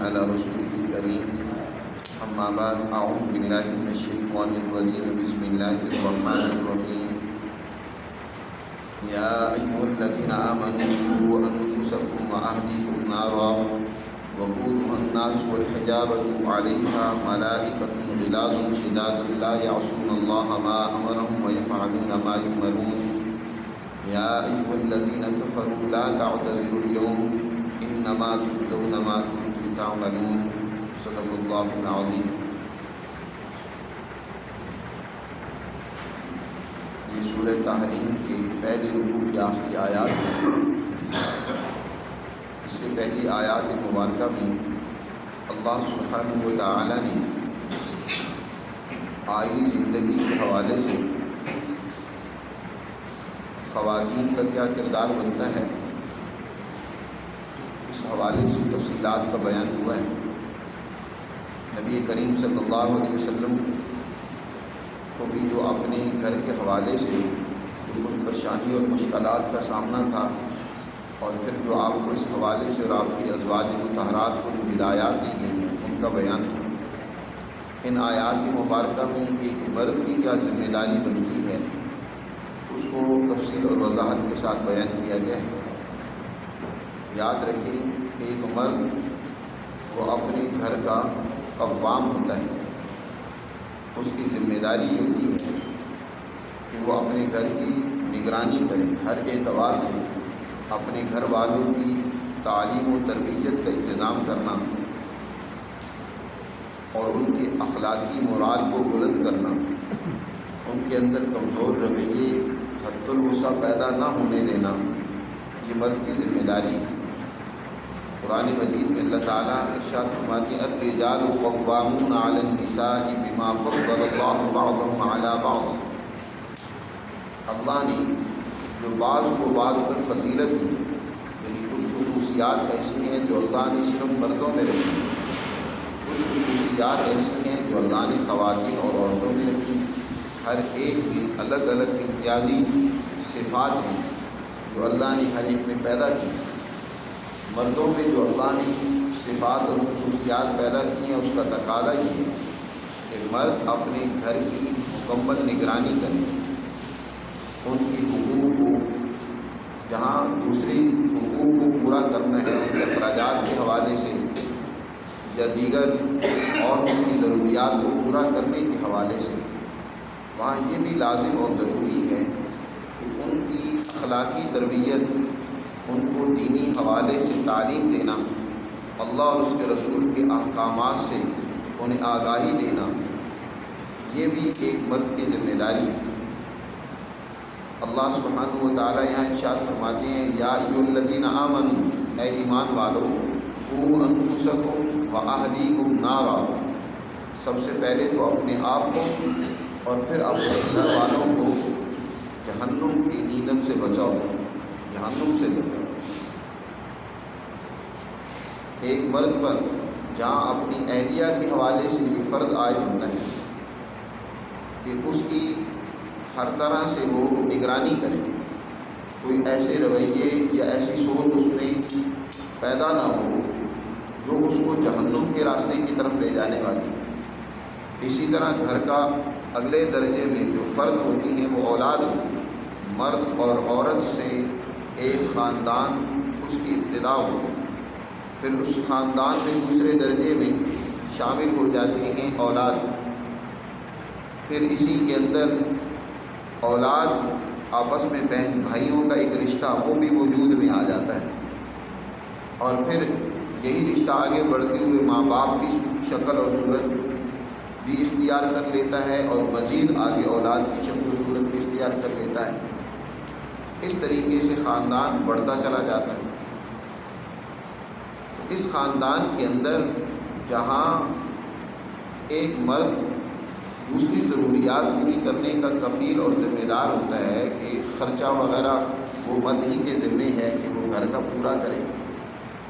على رسوله الكريم أما بعد أعوذ بالله من الشيطان الرجيم بسم الله الرحمن الرحيم يا أيها الذين آمنوا قوا أنفسكم وأهليكم نارا وقودها الناس والحجارة عليها ملائكة غلاظ شداد لا يعصون الله ما أمرهم ويفعلون ما يؤمرون يا أيها الذين كفروا لا تعتذروا اليوم إنما تجزون ما كنتم تعملون صدق الله العظيم۔ یہ سورہ تحریم کے پہلے رکوع کی آخری آیات ہیں۔ اس سے پہلی آیات مبارکہ میں اللہ سبحانہ و تعالی نے آئینی زندگی کے حوالے سے خواتین کا کیا کردار بنتا ہے اس حوالے سے تفصیلات کا بیان ہوا ہے۔ نبی کریم صلی اللہ علیہ وسلم کو بھی جو اپنے گھر کے حوالے سے جو کچھ پریشانی اور مشکلات کا سامنا تھا، اور پھر جو آپ کو اس حوالے سے اور آپ کی ازواج مطہرات کو جو ہدایات دی گئی ہیں ان کا بیان تھا۔ ان آیات مبارکہ میں ایک مرد کی کیا ذمہ داری بنتی ہے اس کو تفصیل اور وضاحت کے ساتھ بیان کیا گیا ہے۔ یاد رکھیں، ایک مرد وہ اپنے گھر کا قوام ہوتا ہے، اس کی ذمہ داری ہوتی ہے کہ وہ اپنے گھر کی نگرانی کرے، ہر اعتبار سے اپنے گھر والوں کی تعلیم و تربیت کا انتظام کرنا اور ان کے اخلاقی مورال کو بلند کرنا، ان کے اندر کمزور رویے حد الوسع پیدا نہ ہونے دینا، یہ مرد کی ذمہ داری ہے۔ قرآن مجید میں اللہ تعالیٰ ارشاد فرماتے ہیں الرجال قوامون علی النساء بما فضل اللہ بعضهم علی بعض۔ اللہ نے جو بعض کو بعض پر فضیلت دی ہے، یعنی کچھ خصوصیات ایسی ہیں جو اللہ نے صرف مردوں میں رکھی ہیں، کچھ خصوصیات ایسی ہیں جو اللہ نے خواتین اور عورتوں میں رکھی ہیں۔ ہر ایک میں الگ الگ امتیازی صفات ہیں جو اللہ نے ہر ایک میں پیدا کی ہیں۔ مردوں میں جو اللہ نے صفات اور خصوصیات پیدا کی ہیں اس کا تقاضا یہ ہے کہ مرد اپنے گھر کی مکمل نگرانی کرے، ان کی حقوق کو جہاں دوسری حقوق کو پورا کرنا ہے، ان کے اخراجات کے حوالے سے یا دیگر اور ان کی ضروریات کو پورا کرنے کے حوالے سے، وہاں یہ بھی لازم اور ضروری ہے کہ ان کی اخلاقی تربیت، ان کو دینی حوالے سے تعلیم دینا، اللہ اور اس کے رسول کے احکامات سے انہیں آگاہی دینا، یہ بھی ایک مرد کی ذمہ داری ہے۔ اللہ سبحانہ و تعالیٰ یہاں ارشاد فرماتے ہیں یا ایھا الذین آمنوا، اے ایمان والو، قوا انفسکم واہلیکم نارا، سب سے پہلے تو اپنے آپ کو اور پھر اپنے گھر والوں کو جہنم کی ایندھن سے بچاؤ، جہنم سے بچاؤ۔ ایک مرد پر جہاں اپنی اہلیہ کے حوالے سے یہ فرض عائد ہوتا ہے کہ اس کی ہر طرح سے وہ نگرانی کرے، کوئی ایسے رویے یا ایسی سوچ اس میں پیدا نہ ہو جو اس کو جہنم کے راستے کی طرف لے جانے والی۔ اسی طرح گھر کا اگلے درجے میں جو فرد ہوتی ہیں وہ اولاد ہوتی ہے۔ مرد اور عورت سے ایک خاندان اس کی ابتدا ہوتی ہے، پھر اس خاندان میں دوسرے درجے میں شامل ہو جاتی ہیں اولاد، پھر اسی کے اندر اولاد آپس میں بہن بھائیوں کا ایک رشتہ وہ بھی وجود میں آ جاتا ہے، اور پھر یہی رشتہ آگے بڑھتے ہوئے ماں باپ کی شکل اور صورت بھی اختیار کر لیتا ہے، اور مزید آگے اولاد کی شکل و صورت بھی اختیار کر لیتا ہے۔ اس طریقے سے خاندان بڑھتا چلا جاتا ہے۔ تو اس خاندان کے اندر جہاں ایک مرد دوسری ضروریات پوری کرنے کا کفیل اور ذمہ دار ہوتا ہے کہ خرچہ وغیرہ وہ مرد ہی کے ذمے ہے کہ وہ گھر کا پورا کرے،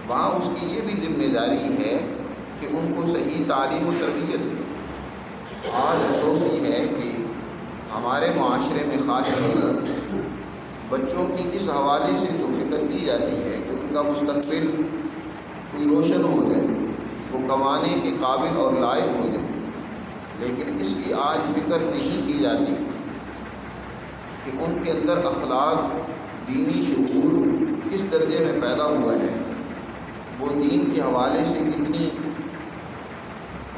وہاں اس کی یہ بھی ذمہ داری ہے کہ ان کو صحیح تعلیم و تربیت دے۔ آج افسوس یہ ہے کہ ہمارے معاشرے میں خاص طور بچوں کی اس حوالے سے جو فکر کی جاتی ہے کہ ان کا مستقبل کوئی روشن ہو جائے، وہ کمانے کے قابل اور لائق ہو جائیں، لیکن اس کی آج فکر نہیں کی جاتی کہ ان کے اندر اخلاق، دینی شعور کس درجے میں پیدا ہوا ہے، وہ دین کے حوالے سے کتنی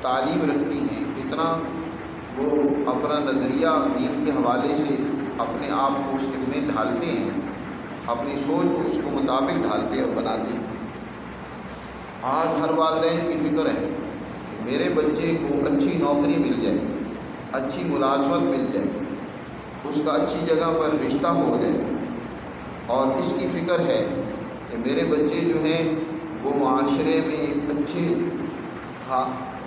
تعلیم رکھتی ہیں، کتنا وہ اپنا نظریہ دین کے حوالے سے اپنے آپ کو اس میں ڈھالتے ہیں، اپنی سوچ کو اس کو مطابق ڈھالتے اور بناتے ہیں۔ آج ہر والدین کی فکر ہے کہ میرے بچے کو اچھی نوکری مل جائے، اچھی ملازمت مل جائے، اس کا اچھی جگہ پر رشتہ ہو جائے، اور اس کی فکر ہے کہ میرے بچے جو ہیں وہ معاشرے میں ایک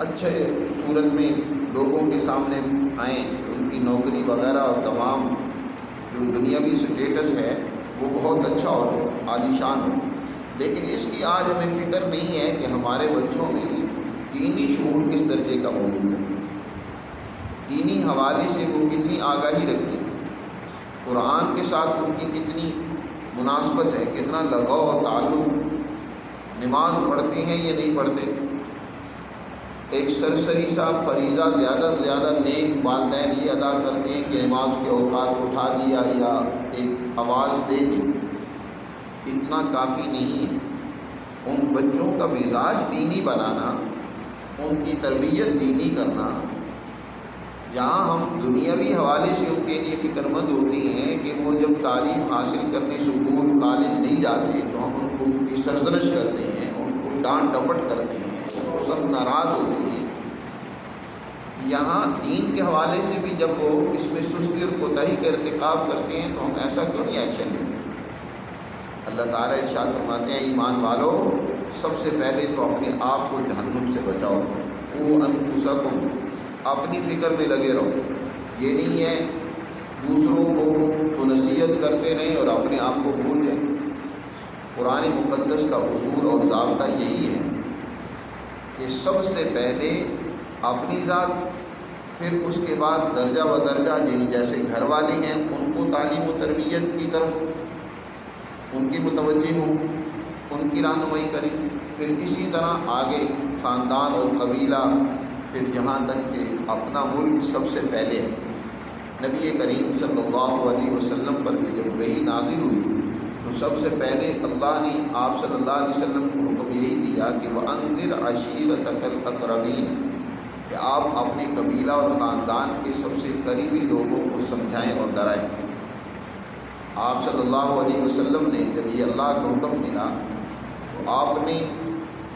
اچھے صورت میں لوگوں کے سامنے آئیں، کہ ان کی نوکری وغیرہ اور تمام جو دنیاوی سٹیٹس ہے وہ بہت اچھا اور عالیشان ہو۔ لیکن اس کی آج ہمیں فکر نہیں ہے کہ ہمارے بچوں میں دینی شعور کس درجے کا موجود ہے، دینی حوالے سے وہ کتنی آگاہی رکھتے ہیں، قرآن کے ساتھ ان کی کتنی مناسبت ہے، کتنا لگاؤ اور تعلق ہے، نماز پڑھتے ہیں یا نہیں پڑھتے۔ ایک سرسری سا فریضہ زیادہ سے زیادہ نیک والدین یہ ادا کرتے ہیں کہ نماز کے اوقات اٹھا دیا یا ایک آواز دے دی، اتنا کافی نہیں ہے۔ ان بچوں کا مزاج دینی بنانا، ان کی تربیت دینی کرنا، جہاں ہم دنیاوی حوالے سے ان کے لیے فکر مند ہوتے ہیں کہ وہ جب تعلیم حاصل کرنے اسکول کالج نہیں جاتے تو ہم ان کو سرزنش کرتے ہیں، ان کو ڈانٹ ڈپٹ کرتے ہیں، وہ سخت ناراض ہوتے ہیں۔ یہاں دین کے حوالے سے بھی جب وہ اس میں سستی اور کوتاہی کا ارتکاب کرتے ہیں تو ہم ایسا کیوں نہیں ایکشن لیتے؟ اللہ تعالیٰ ارشاد فرماتے ہیں، ایمان والو سب سے پہلے تو اپنے آپ کو جہنم سے بچاؤ، قوا انفسکم، اپنی فکر میں لگے رہو۔ یہ نہیں ہے دوسروں کو تو نصیحت کرتے رہیں اور اپنے آپ کو بھول جائیں۔ قرآن مقدس کا اصول اور ضابطہ یہی ہے کہ سب سے پہلے اپنی ذات، پھر اس کے بعد درجہ و درجہ یعنی جیسے گھر والے ہیں ان کو تعلیم و تربیت کی طرف ان کی متوجہ ہوں، ان کی رہنمائی کریں، پھر اسی طرح آگے خاندان اور قبیلہ، پھر یہاں تک کہ اپنا ملک سب سے پہلے ہے۔ نبی کریم صلی اللہ علیہ وسلم پر بھی جب وحی نازل ہوئی تو سب سے پہلے اللہ نے آپ صلی اللہ علیہ وسلم کو حکم یہی دیا کہ وَأَنذِرْ عَشِيرَتَكَ الْأَقْرَبِينَ، کہ آپ اپنے قبیلہ اور خاندان کے سب سے قریبی لوگوں کو سمجھائیں اور ڈرائیں۔ آپ صلی اللہ علیہ وسلم نے جب یہ اللہ کا حکم ملا تو آپ نے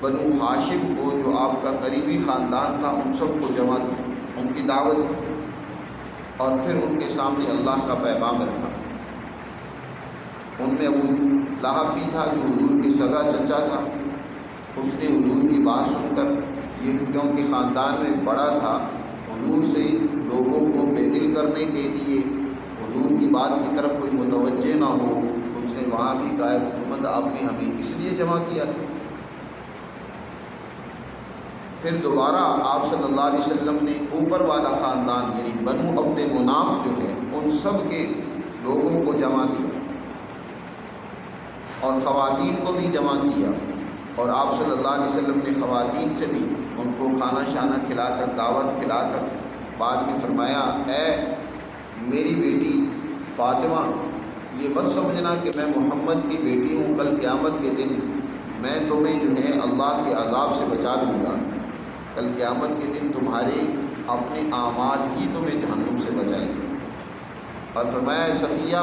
بنو ہاشم کو، جو آپ کا قریبی خاندان تھا، ان سب کو جمع کیا، ان کی دعوت کی، اور پھر ان کے سامنے اللہ کا پیغام رکھا۔ ان میں ابو لہب بھی تھا جو حضور کے سگا چچا تھا، اس نے حضور کی بات سن کر، یہ کیونکہ خاندان میں بڑا تھا، حضور سے لوگوں کو بے دل کرنے کے لیے حضور کی بات کی طرف کوئی متوجہ نہ ہو، اس نے وہاں بھی کہا محمد آپ نے ہمیں اس لیے جمع کیا تھا۔ پھر دوبارہ آپ صلی اللہ علیہ وسلم نے اوپر والا خاندان یعنی بنو عبد مناف جو ہے ان سب کے لوگوں کو جمع کیا اور خواتین کو بھی جمع کیا، اور آپ صلی اللہ علیہ وسلم نے خواتین سے بھی ان کو کھانا شانہ کھلا کر، دعوت کھلا کر بعد میں فرمایا، اے میری بیٹی فاطمہ، یہ مت سمجھنا کہ میں محمد کی بیٹی ہوں، کل قیامت کے دن میں تمہیں جو ہے اللہ کے عذاب سے بچا دوں گا، کل قیامت کے دن تمہارے اپنے اعمال ہی تمہیں جہنم سے بچائیں گے۔ اور فرمایا، صفیہ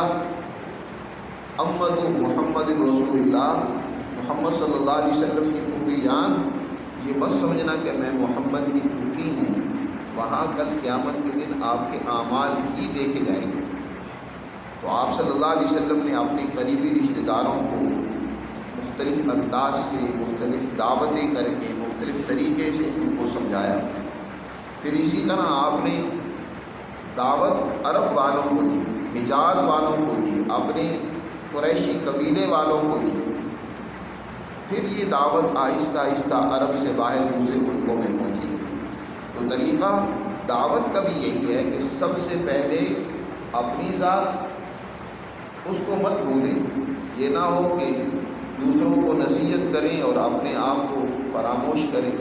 امت محمد رسول اللہ، محمد صلی اللہ علیہ وسلم کی پھوپھی جان، یہ مت سمجھنا کہ میں محمد کی پھوپھی ہوں، وہاں کل قیامت کے دن آپ کے اعمال ہی دیکھے جائیں گے۔ تو آپ صلی اللہ علیہ وسلم نے اپنے قریبی رشتہ داروں کو مختلف انداز سے، مختلف دعوتیں کر کے، مختلف طریقے سے ان کو سمجھایا۔ پھر اسی طرح آپ نے دعوت عرب والوں کو دی، حجاز والوں کو دی، اپنے قریشی قبیلے والوں کو دی۔ پھر یہ دعوت آہستہ آہستہ عرب سے باہر دوسرے ملکوں میں پہنچی ہے۔ تو طریقہ دعوت کا بھی یہی ہے کہ سب سے پہلے اپنی ذات اس کو مت بھولیں، یہ نہ ہو کہ دوسروں کو نصیحت کریں اور اپنے آپ کو فراموش کریں۔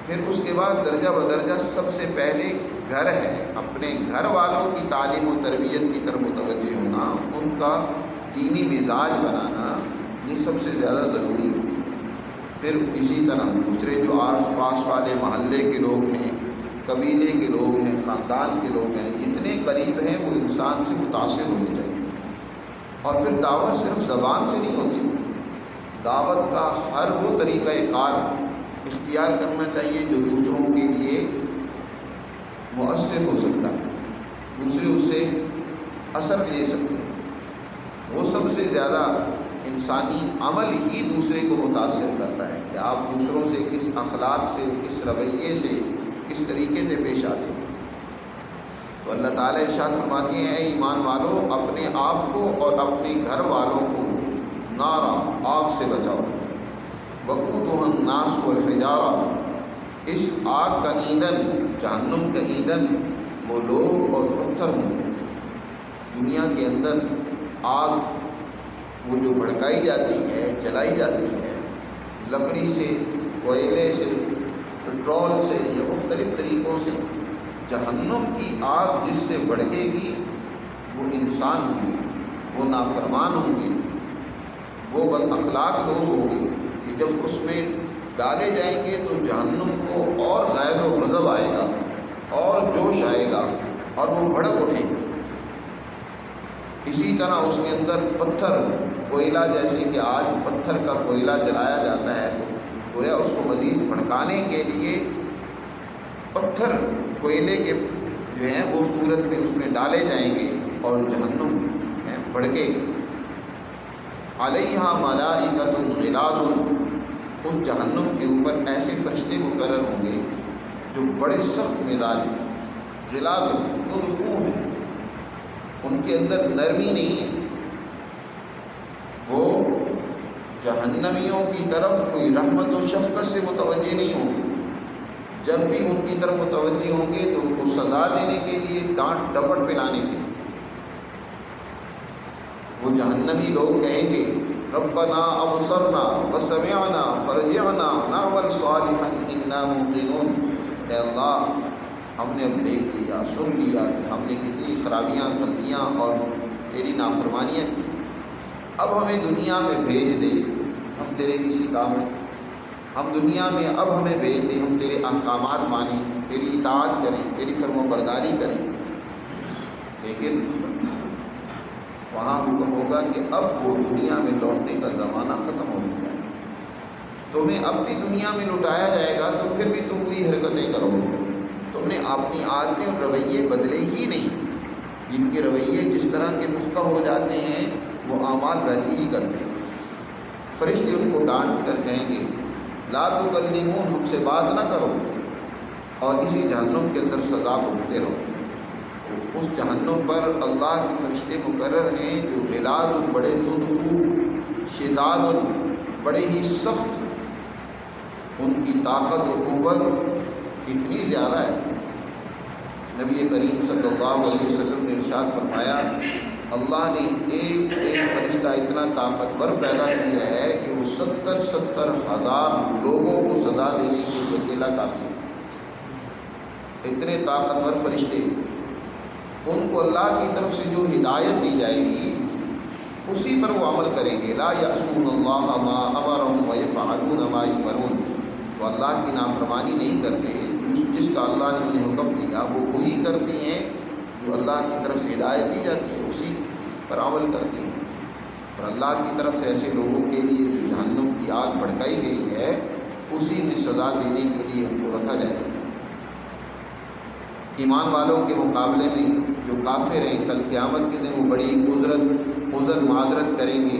پھر اس کے بعد درجہ بدرجہ سب سے پہلے گھر ہے، اپنے گھر والوں کی تعلیم و تربیت کی طرف متوجہ ہونا، ان کا دینی مزاج بنانا، یہ سب سے زیادہ ضروری ہے۔ پھر اسی طرح دوسرے جو آس پاس والے محلے کے لوگ ہیں، قبیلے کے لوگ ہیں، خاندان کے لوگ ہیں، جتنے قریب ہیں وہ انسان سے متاثر ہونے چاہیے۔ اور پھر دعوت صرف زبان سے نہیں ہوتی، دعوت کا ہر وہ طریقہ کار اختیار کرنا چاہیے جو دوسروں کے لیے مؤثر ہو سکتا ہے، دوسرے اس سے اثر لے سکتے ہیں۔ وہ سب سے زیادہ انسانی عمل ہی دوسرے کو متاثر کرتا ہے کہ آپ دوسروں سے کس اخلاق سے، کس رویے سے، کس طریقے سے پیش آتے ہیں۔ تو اللہ تعالیٰ ارشاد فرماتے ہیں، اے ایمان والو، اپنے آپ کو اور اپنے گھر والوں کو نارا، آگ سے بچاؤ، وقودها الناس والحجارہ، اس آگ کا ایندھن، جہنم کا ایندھن وہ لوگ اور پتھر ہوں گے۔ دنیا کے اندر آگ وہ جو بھڑکائی جاتی ہے، جلائی جاتی ہے، لکڑی سے، کوئلے سے، پٹرول سے یا مختلف طریقوں سے، جہنم کی آگ جس سے بھڑکے گی وہ انسان ہوں گے، وہ نافرمان ہوں گے، وہ بد اخلاق لوگ ہوں گے کہ جب اس میں ڈالے جائیں گے تو جہنم کو اور غیظ و غضب آئے گا اور جوش آئے گا اور وہ بھڑک اٹھے گا۔ اسی طرح اس کے اندر پتھر، کوئلہ، جیسے کہ آج پتھر کا کوئلہ جلایا جاتا ہے تو گویا اس کو مزید بھڑکانے کے لیے پتھر کوئلے کے جو ہیں وہ صورت میں اس میں ڈالے جائیں گے اور جہنم بھڑکے گی۔ علیہا ملائکۃ غلاظ، اس جہنم کے اوپر ایسے فرشتے مقرر ہوں گے جو بڑے سخت مزاج، غلاظ تدخو ہیں، ان کے اندر نرمی نہیں ہے، وہ جہنمیوں کی طرف کوئی رحمت و شفقت سے متوجہ نہیں ہوں گے۔ جب بھی ان کی طرف متوجہ ہوں گے تو ان کو سزا دینے کے لیے، ڈانٹ ڈپٹ پلانے کے لیے۔ وہ جہنمی لوگ کہیں گے، ربنا ابصرنا وسمعنا فرجعنا نعمل صالحا انا موقنون، اے اللہ ہم نے اب دیکھ لیا، سن لیا کہ ہم نے کتنی خرابیاں، غلطیاں اور تیری نافرمانیاں کی، اب ہمیں دنیا میں بھیج دے، ہم تیرے کسی کام میں، ہم دنیا میں اب ہمیں بھیج دے، ہم تیرے احکامات مانیں، تیری اطاعت کریں، تیری فرما برداری کریں۔ لیکن وہاں حکم ہوگا کہ اب وہ دنیا میں لوٹنے کا زمانہ ختم ہو چکا ہے، تمہیں اب بھی دنیا میں لوٹایا جائے گا تو پھر بھی تم وہی حرکتیں کرو گے، تم نے اپنی عادتیں اور رویے بدلے ہی نہیں۔ جن کے رویے جس طرح کے پختہ ہو جاتے ہیں وہ اعمال ویسے ہی کرتے ہیں۔ فرشتے ان کو ڈانٹ کر کہیں گے، لا تکلمون، ہم سے بات نہ کرو، اور اسی جہنم کے اندر سزا بھگتے رہو۔ اس جہنم پر اللہ کے فرشتے مقرر ہیں جو غلاظ، بڑے تندخو، شداد، بڑے ہی سخت، ان کی طاقت و قوت اتنی زیادہ ہے۔ نبی کریم صلی اللہ علیہ وسلم نے ارشاد فرمایا، اللہ نے ایک ایک فرشتہ اتنا طاقتور پیدا کیا ہے کہ وہ 70 ہزار لوگوں کو سزا دینے کے لیے اکیلا کافی ہے۔ اتنے طاقتور فرشتے، ان کو اللہ کی طرف سے جو ہدایت دی جائے گی اسی پر وہ عمل کریں گے۔ لا یعصون اللہ ما امرهم ویفعلون ما یؤمرون، وہ اللہ کی نافرمانی نہیں کرتے، جس کا اللہ نے انہیں حکم دیا وہ وہی کرتے ہیں، جو اللہ کی طرف سے ہدایت دی جاتی ہے اسی پر عمل کرتے ہیں۔ اور اللہ کی طرف سے ایسے لوگوں کے لیے جو جہنم کی آگ بھڑکائی گئی ہے اسی میں سزا دینے کے لیے ان کو رکھا جائے گا۔ ایمان والوں کے مقابلے میں جو کافر ہیں، کل قیامت کے دن وہ بڑی عذر معذرت کریں گے،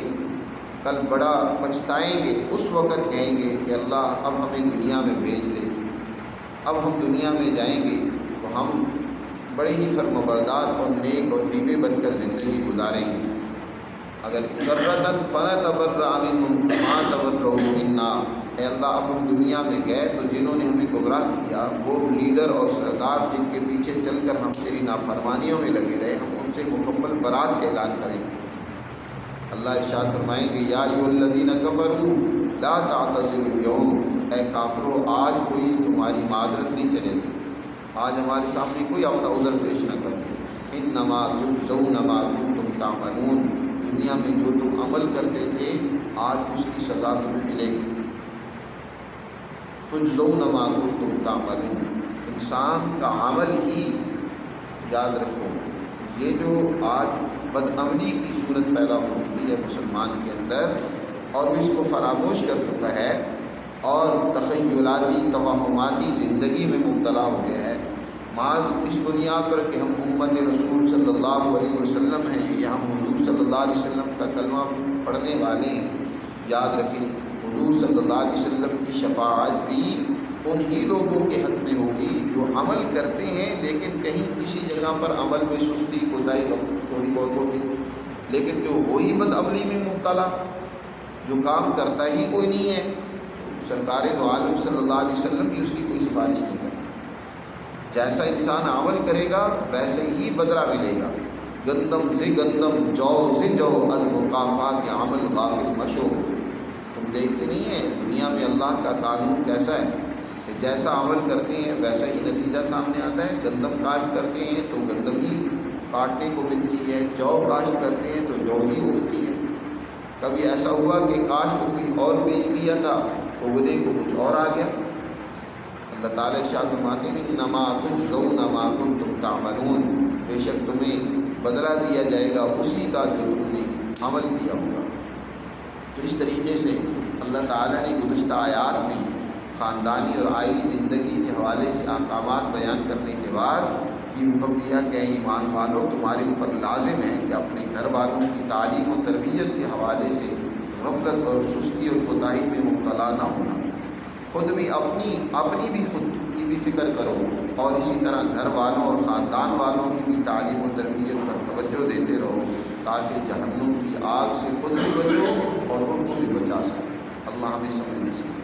کل بڑا پچھتائیں گے، اس وقت کہیں گے کہ اللہ اب ہمیں دنیا میں بھیج دے، اب ہم دنیا میں جائیں گے تو ہم بڑے ہی فرمانبردار اور نیک اور بیوے بن کر زندگی گزاریں گے۔ اگر کرتن فنتبرأ منہم کما تبرؤوا منا، اے اللہ اب ہم دنیا میں گئے تو جنہوں نے ہمیں گمراہ کیا، وہ لیڈر اور سردار جن کے پیچھے چل کر ہم تیری نافرمانیوں میں لگے رہے، ہم ان سے مکمل برات کا اعلان کریں گے۔ اللہ ارشاد فرمائیں گے، یا ایھا الذین کفروا لا تعتذروا اليوم، اے کافرو آج کوئی تمہاری معذرت نہیں چلے گی، آج ہمارے سامنے کوئی اپنا عذر پیش نہ کرو۔ انما تجزون ما کنتم تعملون، دنیا میں جو تم عمل کرتے تھے آج اس کی سزا تمہیں ملے گی۔ تجزون ما کنتم تعملون، انسان کا عمل ہی، یاد رکھو یہ جو آج بدعملی کی صورت پیدا ہو چکی ہے مسلمان کے اندر، اور وہ اس کو فراموش کر چکا ہے اور تخیلاتی توہماتی زندگی میں مبتلا ہو گیا ہے، بعض اس بنیاد پر کہ ہم امت رسول صلی اللہ علیہ وسلم ہیں یا ہم حضور صلی اللہ علیہ وسلم کا کلمہ پڑھنے والے ہیں۔ یاد رکھیں حضور صلی اللہ علیہ وسلم کی شفاعت بھی انہی لوگوں کے حق میں ہوگی جو عمل کرتے ہیں لیکن کہیں کسی جگہ پر عمل میں سستی کوتاہی تھوڑی بہت ہوگی، لیکن جو وہی بدعملی میں مبتلا جو کام کرتا ہی کوئی نہیں ہے، سرکار دو عالم صلی اللہ علیہ وسلم بھی اس کی کوئی سفارش نہیں کرتی۔ جیسا انسان عمل کرے گا ویسے ہی بدلہ ملے گا۔ گندم سے گندم، جو سے جو، از مقافات عمل غافل مشو۔ تم دیکھتے نہیں ہیں دنیا میں اللہ کا قانون کیسا ہے کہ جیسا عمل کرتے ہیں ویسا ہی نتیجہ سامنے آتا ہے۔ گندم کاشت کرتے ہیں تو گندم ہی کاٹنے کو ملتی ہے، جو کاشت کرتے ہیں تو جو ہی اگتی ہے۔ کبھی ایسا ہوا کہ کاشت کو کوئی اور بیچ دیا تھا، اگنے کو کچھ اور آ گیا۔ اللہ تعالیٰ ارشاد فرماتے ہیں انما تجزون ما کنتم تعملون، بے شک تمہیں بدلہ دیا جائے گا اسی کا جو تم نے عمل کیا ہوگا۔ تو اس طریقے سے اللہ تعالیٰ نے گزشتہ آیات میں خاندانی اور آئلی زندگی کے حوالے سے احکامات بیان کرنے کے بعد یہ حکم دیا کہ ایمان والو تمہارے اوپر لازم ہے کہ اپنے گھر والوں کی تعلیم و تربیت کے حوالے سے غفلت اور سستی اور کوتاہی میں مبتلا نہ ہونا، خود بھی اپنی بھی خود کی بھی فکر کرو، اور اسی طرح گھر والوں اور خاندان والوں کی بھی تعلیم و تربیت پر توجہ دیتے رہو تاکہ جہنم کی آگ سے خود بھی بچو اور ان کو بھی بچا سکو۔ اللہ ہمیں سمجھنے سے